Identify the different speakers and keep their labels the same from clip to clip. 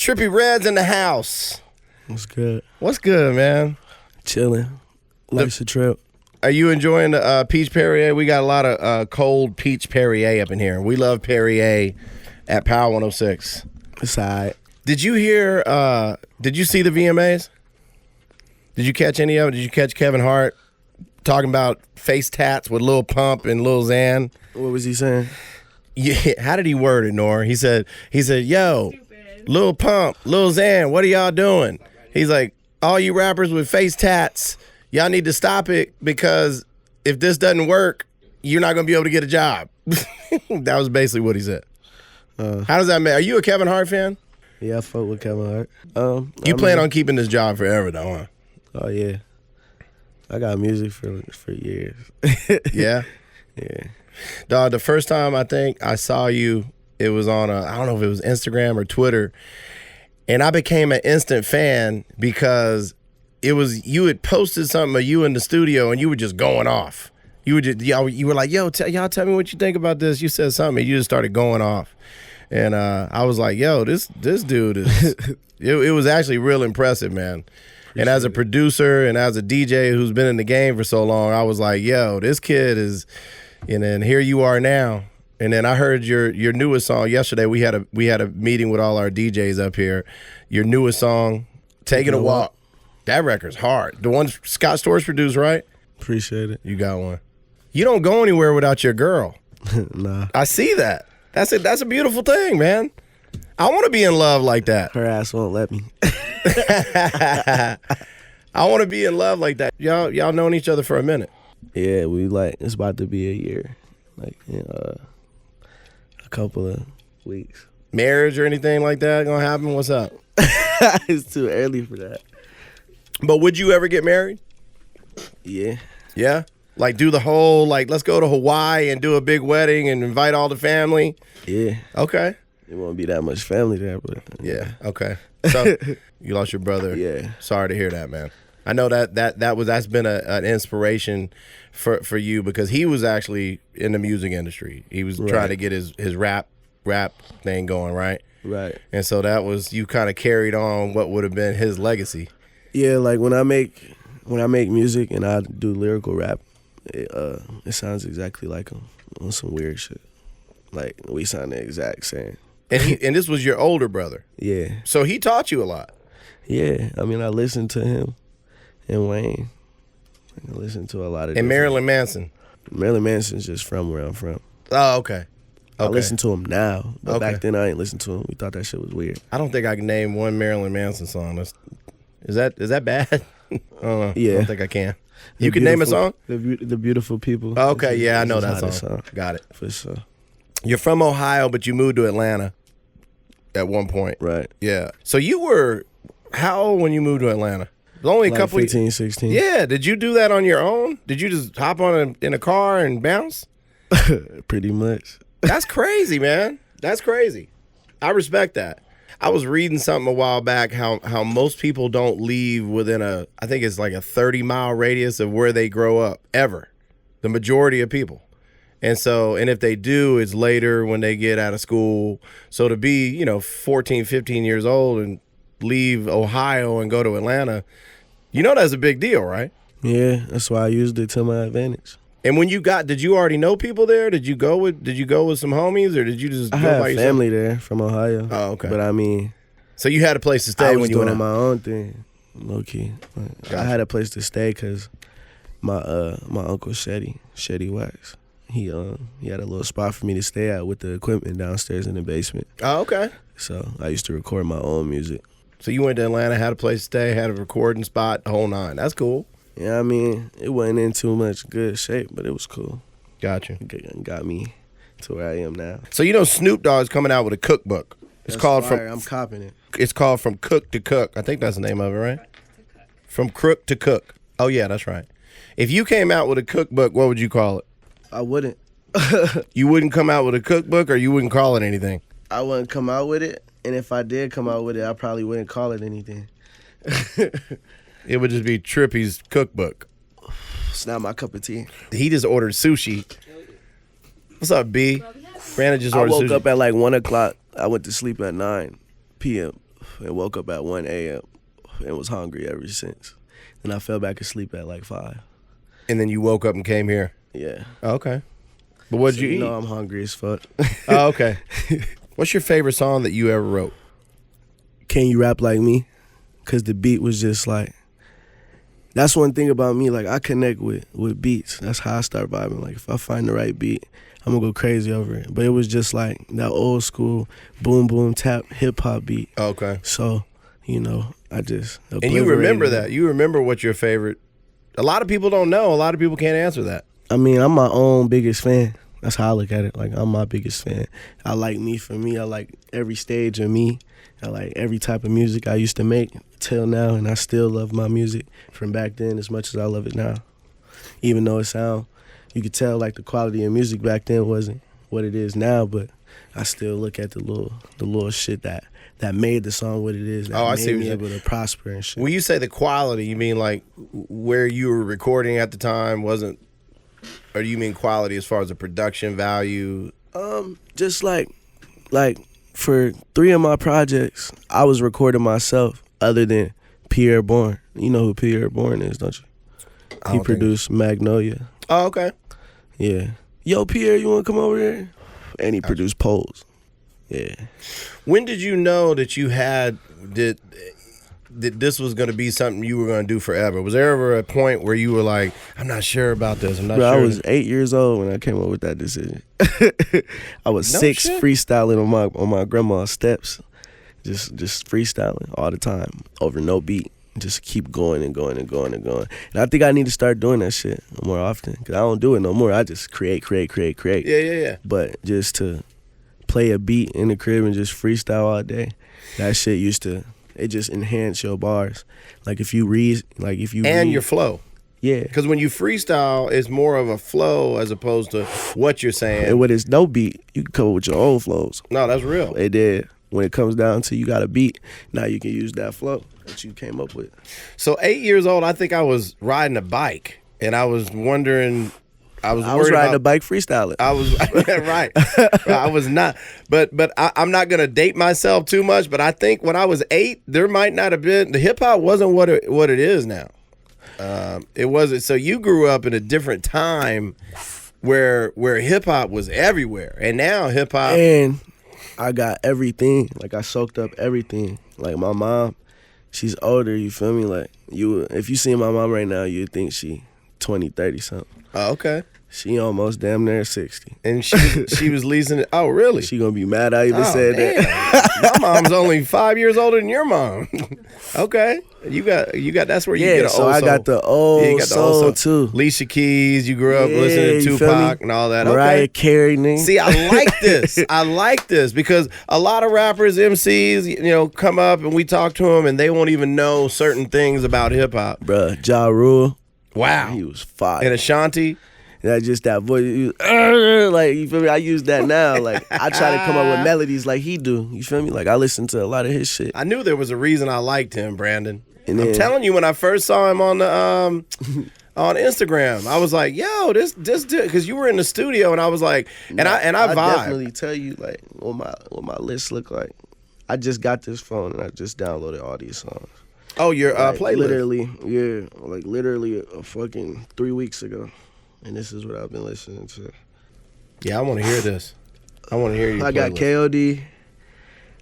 Speaker 1: Trippie Redd's in the house.
Speaker 2: What's good?
Speaker 1: What's good, man?
Speaker 2: Chilling. Life's a trip.
Speaker 1: Are you enjoying the peach Perrier? We got a lot of cold peach Perrier up in here. We love Perrier at Power 106.
Speaker 2: It's all right.
Speaker 1: Did you hear, did you see the VMAs? Did you catch any of it? Did you catch Kevin Hart talking about face tats with Lil Pump and Lil Xan?
Speaker 2: What was he saying?
Speaker 1: Yeah, how did he word it, Nor? He said, yo, Lil Pump, Lil Xan, what are y'all doing? He's like, all you rappers with face tats, y'all need to stop it because if this doesn't work, you're not going to be able to get a job. That was basically what he said. How does that make? Are you a Kevin Hart fan?
Speaker 2: Yeah, I fuck with Kevin Hart.
Speaker 1: You plan on keeping this job forever, though, huh?
Speaker 2: Oh, yeah. I got music for years.
Speaker 1: Yeah?
Speaker 2: Yeah.
Speaker 1: Dog, the first time I think I saw you, it was on, I don't know if it was Instagram or Twitter, and I became an instant fan because it was, you had posted something of you in the studio and you were just going off. You were like, yo, y'all tell me what you think about this. You said something and you just started going off. And I was like, yo, this dude is, it was actually real impressive, man. And as a producer and as a DJ who's been in the game for so long, I was like, yo, this kid is, and then here you are now. And then I heard your newest song yesterday. We had a meeting with all our DJs up here. Your newest song, Taking a Walk. That record's hard. The one Scott Storch produced, right?
Speaker 2: Appreciate it.
Speaker 1: You got one. You don't go anywhere without your girl.
Speaker 2: Nah.
Speaker 1: I see that. That's a beautiful thing, man. I want to be in love like that.
Speaker 2: Her ass won't let me.
Speaker 1: I want to be in love like that. Y'all known each other for a minute.
Speaker 2: Yeah, it's about to be a year. Like, a couple of weeks.
Speaker 1: Marriage or anything like that gonna happen? What's up?
Speaker 2: It's too early for that.
Speaker 1: But would you ever get married?
Speaker 2: Yeah.
Speaker 1: Yeah? Like do the whole, like, let's go to Hawaii and do a big wedding and invite all the family?
Speaker 2: Yeah.
Speaker 1: Okay.
Speaker 2: It won't be that much family there, but
Speaker 1: yeah. Okay. So you lost your brother.
Speaker 2: Yeah.
Speaker 1: Sorry to hear that, man. I know that's been an inspiration for you because he was actually in the music industry. He was trying to get his rap thing going, right?
Speaker 2: Right.
Speaker 1: And so that was, you kind of carried on what would have been his legacy.
Speaker 2: Yeah, like when I make music and I do lyrical rap, it sounds exactly like him on some weird shit. Like we sound the exact same.
Speaker 1: And this was your older brother.
Speaker 2: Yeah.
Speaker 1: So he taught you a lot.
Speaker 2: Yeah. I mean, I listened to him and Wayne. I listened to a lot of.
Speaker 1: And Marilyn Manson.
Speaker 2: Marilyn Manson's just from where I'm from.
Speaker 1: Oh, okay.
Speaker 2: I listen to him now, but
Speaker 1: Okay.
Speaker 2: back then I ain't listen to him. We thought that shit was weird.
Speaker 1: I don't think I can name one Marilyn Manson song. Is that bad? I don't know.
Speaker 2: Yeah.
Speaker 1: I don't think I can. You can name a song?
Speaker 2: The Beautiful People.
Speaker 1: Oh, okay, yeah, I know that
Speaker 2: Hottest
Speaker 1: song. Got it.
Speaker 2: For sure.
Speaker 1: You're from Ohio, but you moved to Atlanta at one point.
Speaker 2: Right.
Speaker 1: Yeah. So you were, how old when you moved to Atlanta? It was only a
Speaker 2: Like
Speaker 1: couple
Speaker 2: 15, 16.
Speaker 1: Yeah. Did you do that on your own? Did you just hop on in a car and bounce?
Speaker 2: Pretty much.
Speaker 1: That's crazy, man. That's crazy. I respect that. I was reading something a while back how most people don't leave within I think it's like a 30-mile radius of where they grow up, ever. The majority of people. And if they do, it's later when they get out of school. So to be, 14, 15 years old and leave Ohio and go to Atlanta, that's a big deal, right?
Speaker 2: Yeah, that's why I used it to my advantage.
Speaker 1: And when did you already know people there? Did you go with some homies, or did you just go
Speaker 2: I had
Speaker 1: by yourself?
Speaker 2: family there from Ohio.
Speaker 1: Oh, okay.
Speaker 2: But I mean,
Speaker 1: so you had a place to stay
Speaker 2: I was
Speaker 1: when you went
Speaker 2: doing
Speaker 1: out?
Speaker 2: my own thing, low key.
Speaker 1: Gotcha.
Speaker 2: I had a place to stay because my uncle Shetty Wax, he had a little spot for me to stay at with the equipment downstairs in the basement.
Speaker 1: Oh, okay.
Speaker 2: So I used to record my own music.
Speaker 1: So you went to Atlanta, had a place to stay, had a recording spot, the whole nine. That's cool.
Speaker 2: Yeah, I mean, it wasn't in too much good shape, but it was cool.
Speaker 1: Gotcha.
Speaker 2: It got me to where I am now.
Speaker 1: So Snoop Dogg's coming out with a cookbook. It's
Speaker 2: That's
Speaker 1: called
Speaker 2: fire. I'm copping it.
Speaker 1: It's called From Cook to Cook. I think that's the name of it, right? From Crook to Cook. Oh yeah, that's right. If you came out with a cookbook, what would you call it?
Speaker 2: I wouldn't.
Speaker 1: You wouldn't come out with a cookbook, or you wouldn't call it anything?
Speaker 2: I wouldn't come out with it, and if I did come out with it, I probably wouldn't call it anything.
Speaker 1: It would just be Trippie's cookbook.
Speaker 2: It's not my cup of tea.
Speaker 1: He just ordered sushi. What's up, B? Brandon just
Speaker 2: I
Speaker 1: ordered
Speaker 2: woke
Speaker 1: sushi.
Speaker 2: up at like 1 o'clock. I went to sleep at 9 p.m. and woke up at 1 a.m. and was hungry ever since. Then I fell back asleep at like 5.
Speaker 1: And then you woke up and came here.
Speaker 2: Yeah.
Speaker 1: Oh, okay. But what'd you eat?
Speaker 2: You know I'm hungry as fuck.
Speaker 1: Oh, okay. What's your favorite song that you ever wrote?
Speaker 2: Can You Rap Like Me? Because the beat was just like, that's one thing about me. Like, I connect with beats. That's how I start vibing. Like, if I find the right beat, I'm going to go crazy over it. But it was just like that old school boom, boom, tap, hip-hop beat.
Speaker 1: Okay.
Speaker 2: So, you know, I just
Speaker 1: And you remember that. You remember what your favorite... A lot of people don't know. A lot of people can't answer that.
Speaker 2: I mean, I'm my own biggest fan. That's how I look at it. Like, I'm my biggest fan. I like me for me. I like every stage of me. I like every type of music I used to make till now, and I still love my music from back then as much as I love it now. Even though you could tell like the quality of music back then wasn't what it is now, but I still look at the little shit that made the song what it is. That
Speaker 1: I
Speaker 2: made
Speaker 1: see what
Speaker 2: me
Speaker 1: you're
Speaker 2: able to prosper and shit.
Speaker 1: When you say the quality, you mean like where you were recording at the time wasn't, or do you mean quality as far as the production value?
Speaker 2: Just like for 3 of my projects, I was recording myself other than Pierre Bourne. You know who Pierre Bourne is, don't you? He produced Magnolia.
Speaker 1: Oh, okay.
Speaker 2: Yeah. Yo, Pierre, you want to come over here? And he produced Pose. Yeah.
Speaker 1: When did you know that you had that this was going to be something you were going to do forever? Was there ever a point where you were like, I'm not sure about this. I'm not
Speaker 2: Bro,
Speaker 1: sure.
Speaker 2: I was 8 years old when I came up with that decision. I was
Speaker 1: No
Speaker 2: 6
Speaker 1: shit.
Speaker 2: freestyling on my grandma's steps, just freestyling all the time over no beat. Just keep going and going and going and going. And I think I need to start doing that shit more often because I don't do it no more. I just create.
Speaker 1: Yeah.
Speaker 2: But just to play a beat in the crib and just freestyle all day, that shit it just enhance your bars. Like if you read.
Speaker 1: Your flow.
Speaker 2: Yeah.
Speaker 1: Because when you freestyle, it's more of a flow as opposed to what you're saying.
Speaker 2: And when it's no beat, you can come up with your own flows.
Speaker 1: No, that's real.
Speaker 2: It did. When it comes down to you got a beat, now you can use that flow that you came up with.
Speaker 1: So 8 years old, I think I was riding a bike, and I was wondering. I was
Speaker 2: riding a bike freestyling.
Speaker 1: I was right. I was not, but I'm not gonna date myself too much. But I think when I was 8, there might not have been the hip hop wasn't what it is now. It wasn't. So you grew up in a different time where hip hop was everywhere, and now hip hop.
Speaker 2: And I got everything. Like I soaked up everything. Like my mom, she's older. You feel me? Like if you see my mom right now, you'd think she 20, 30 something.
Speaker 1: Oh, okay.
Speaker 2: She almost damn near 60.
Speaker 1: And she was leasing it. Oh, really?
Speaker 2: She gonna be mad I even said
Speaker 1: damn.
Speaker 2: that.
Speaker 1: My mom's only 5 years older than your mom. Okay. You got that's where you get an
Speaker 2: so
Speaker 1: old
Speaker 2: I
Speaker 1: soul.
Speaker 2: got the old
Speaker 1: Yeah, you got the
Speaker 2: soul
Speaker 1: old
Speaker 2: too.
Speaker 1: Alicia Keys, you grew up listening to
Speaker 2: you feel
Speaker 1: Tupac
Speaker 2: me?
Speaker 1: and all that.
Speaker 2: Mariah
Speaker 1: Okay.
Speaker 2: Carey, nigga.
Speaker 1: See, I like this. I like this because a lot of rappers, MCs, come up and we talk to them and they won't even know certain things about hip hop.
Speaker 2: Bruh, Ja Rule.
Speaker 1: Wow.
Speaker 2: He was fire.
Speaker 1: And Ashanti.
Speaker 2: That voice, like, you feel me? I use that now. Like, I try to come up with melodies like he do. You feel me? Like, I listen to a lot of his shit.
Speaker 1: I knew there was a reason I liked him, Brandon.
Speaker 2: And
Speaker 1: I'm telling you, when I first saw him on the on Instagram, I was like, "Yo, this dude," because you were in the studio, and I was like, I vibe.
Speaker 2: definitely tell you like what my list look like. I just got this phone and I just downloaded all these songs.
Speaker 1: Oh, your
Speaker 2: Like,
Speaker 1: playlist.
Speaker 2: literally a fucking 3 weeks ago, and this is what I've been listening to.
Speaker 1: Yeah, I want to hear this. I want to hear you.
Speaker 2: I got KOD.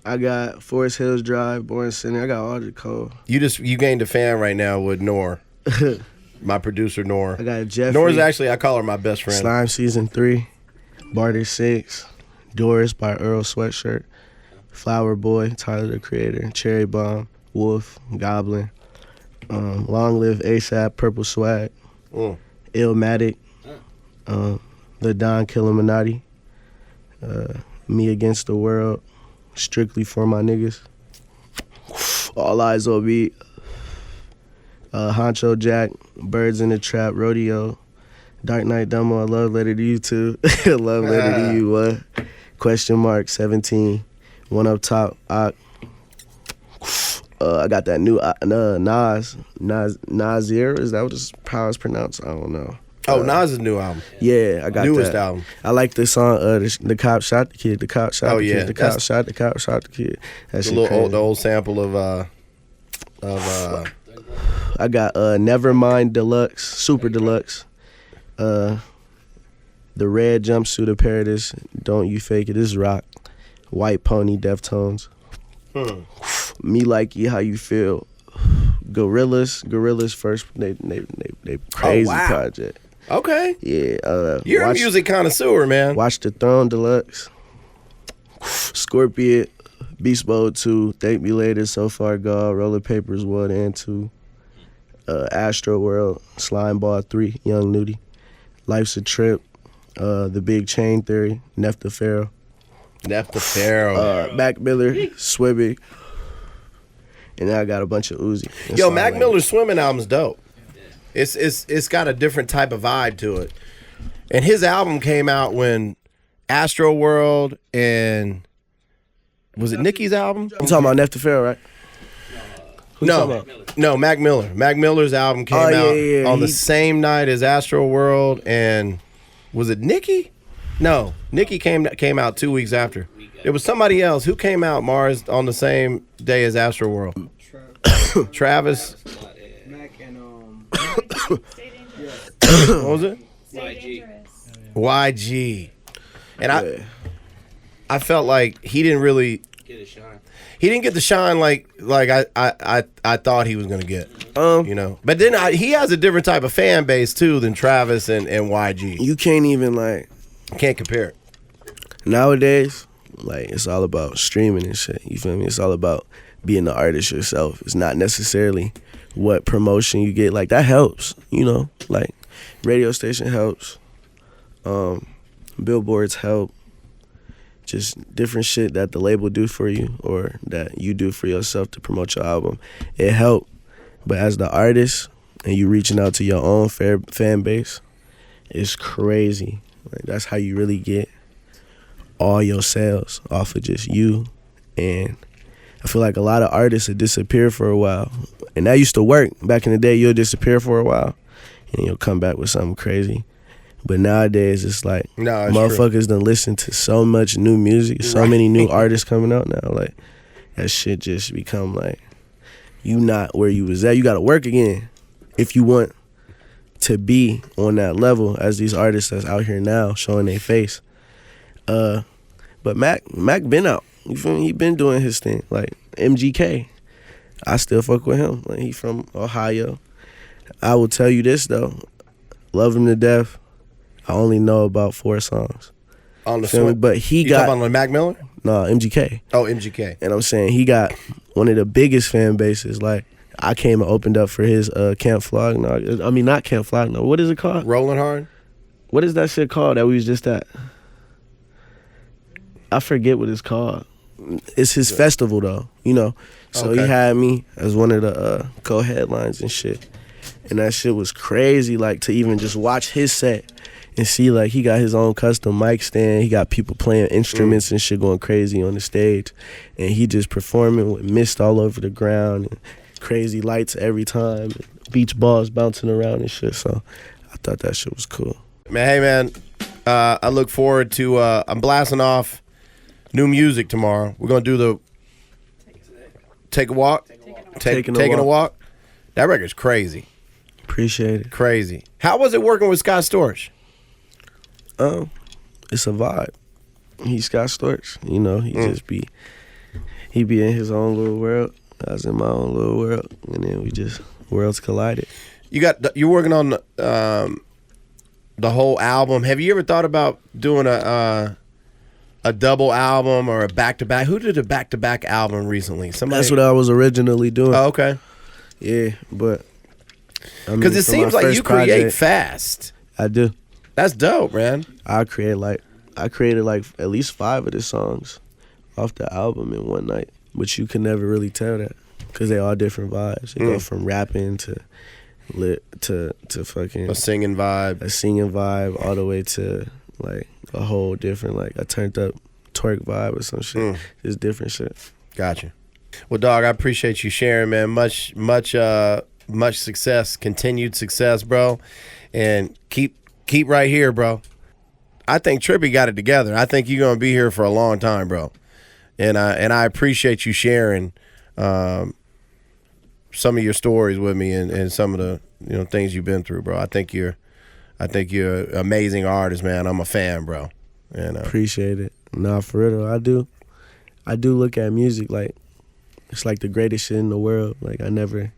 Speaker 2: I got Forest Hills Drive, Born Center. I got all the code.
Speaker 1: You gained a fan right now with Nor, my producer Nor.
Speaker 2: I got Jeffrey.
Speaker 1: Nor's actually, I call her my best friend.
Speaker 2: Slime Season 3, Barter 6, Doris by Earl Sweatshirt, Flower Boy, Tyler the Creator, Cherry Bomb, Wolf, Goblin, Long Live ASAP, Purple Swag, Illmatic, The Don Killuminati, Me Against the World, Strictly For My Niggas, All Eyes on Me, Honcho Jack, Birds in the Trap, Rodeo, Dark Knight Dumbo, I Love Letter to You Too, Love Letter to You, What? Question mark, 17, One Up Top, I got that new Nasir, is that how it's pronounced? I don't know.
Speaker 1: Oh, Nas' new album.
Speaker 2: Yeah, I got
Speaker 1: Newest
Speaker 2: that.
Speaker 1: album.
Speaker 2: I like the song. The cop shot the kid. The cop shot
Speaker 1: Oh,
Speaker 2: the
Speaker 1: yeah.
Speaker 2: kid. The cop shot the kid. That shit crazy.
Speaker 1: The old sample of
Speaker 2: I got Nevermind Deluxe, Super Deluxe. The red jumpsuit of Paradise. Don't you fake it. This is rock. White Pony, Deftones. Me Like You, How You Feel. Gorillas first. They crazy project.
Speaker 1: Okay.
Speaker 2: Yeah.
Speaker 1: You're a music connoisseur, man.
Speaker 2: Watch the Throne Deluxe. Scorpion, Beast Mode 2, Thank Me Later, So Far God, Roller Papers 1 and 2, Astro World, Slime Ball 3, Young Nudie, Life's a Trip, The Big Chain Theory, Nefta Pharaoh. Mac Miller, Swibby, and then I got a bunch of Uzi.
Speaker 1: Yo, Mac Miller's Swimming album's dope. It's got a different type of vibe to it. And his album came out when Astro World and was it Nicki's album?
Speaker 2: You talking about Nefta Pharaoh, right?
Speaker 1: No, Mac Miller. Mac Miller's album came out on the same night as Astro World and was it Nicki? No, Nicki came out 2 weeks after. It was somebody else who came out, Mars, on the same day as Astro World. Travis.
Speaker 3: Mac and
Speaker 1: What was it?
Speaker 3: YG.
Speaker 1: YG. And I felt like he didn't really
Speaker 3: Get a shine.
Speaker 1: he didn't get the shine like I thought he was gonna get. You know. But then he has a different type of fan base too than Travis and YG.
Speaker 2: You can't even like
Speaker 1: Can't compare it.
Speaker 2: nowadays. Like it's all about streaming and shit. You feel me? It's all about being the artist yourself. It's not necessarily what promotion you get. Like that helps. You know, like radio station helps. Billboards help. Just different shit that the label do for you or that you do for yourself to promote your album. It helped. But as the artist and you reaching out to your own fan base, it's crazy. Like that's how you really get all your sales off of just you. And I feel like a lot of artists have disappeared for a while. And that used to work. Back in the day, you'll disappear for a while and you'll come back with something crazy. But nowadays, it's like motherfuckers done listen to so much new music, so many new artists coming out now. Like that shit just become like you not where you was at. You got to work again if you want to be on that level as these artists that's out here now showing their face. But Mac been out. You feel me? He been doing his thing. Like MGK, I still fuck with him. Like he from Ohio. I will tell you this though, love him to death. I only know about 4 songs.
Speaker 1: On the swing,
Speaker 2: but he
Speaker 1: you
Speaker 2: got
Speaker 1: talking about Mac Miller?
Speaker 2: No, MGK.
Speaker 1: Oh, MGK.
Speaker 2: And I'm saying he got one of the biggest fan bases. Like I came and opened up for his Camp Flognog. I mean not Camp Flognog. What is it called?
Speaker 1: Rolling Hard.
Speaker 2: What is that shit called that we was just at? I forget what it's called. It's his festival though, you know. So he had me as one of the co-headlines and shit. And that shit was crazy, like to even just watch his set and see like he got his own custom mic stand. He got people playing instruments and shit going crazy on the stage. And he just performing with mist all over the ground and crazy lights every time. And beach balls bouncing around and shit. So I thought that shit was cool.
Speaker 1: Man, hey man, I look forward to I'm blasting off new music tomorrow. We're gonna do the Take a Walk. Taking a walk. That record's crazy.
Speaker 2: Appreciate it.
Speaker 1: Crazy. How was it working with Scott Storch?
Speaker 2: It's a vibe. He's Scott Storch. You know, he be in his own little world. I was in my own little world, and then we just worlds collided.
Speaker 1: You're working on the whole album. Have you ever thought about doing a double album or a back-to-back? Who did a back-to-back album recently? Somebody.
Speaker 2: That's what I was originally doing.
Speaker 1: Oh, okay.
Speaker 2: Yeah, but
Speaker 1: because it seems like you create fast.
Speaker 2: I do.
Speaker 1: That's dope, man.
Speaker 2: I created like at least 5 of the songs off the album in one night, but you can never really tell that because they all different vibes. They go from rapping to fucking
Speaker 1: a singing vibe,
Speaker 2: all the way to like a whole different like a turned up twerk vibe or some shit. It's different shit.
Speaker 1: Gotcha. Well, dog, I appreciate you sharing, man. Much success, continued success, bro. and keep right here, bro. I think Trippie got it together. I think you're gonna be here for a long time, bro. And I appreciate you sharing some of your stories with me and some of the things you've been through, bro. I think you're an amazing artist, man. I'm a fan, bro. And
Speaker 2: appreciate it. Nah, for real though, I do look at music like it's like the greatest shit in the world. Like I never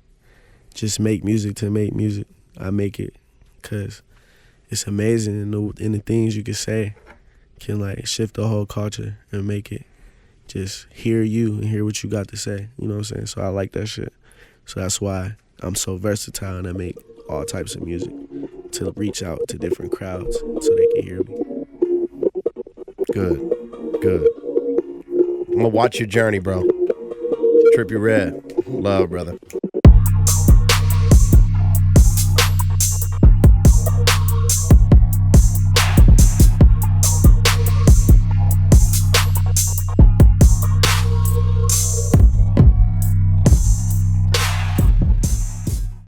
Speaker 2: just make music to make music. I make it because it's amazing, and the things you can say can like shift the whole culture and make it just hear you and hear what you got to say. You know what I'm saying? So I like that shit. So that's why I'm so versatile and I make all types of music to reach out to different crowds so they can hear me.
Speaker 1: Good. I'm gonna watch your journey, bro. Trippie Redd. Love, brother.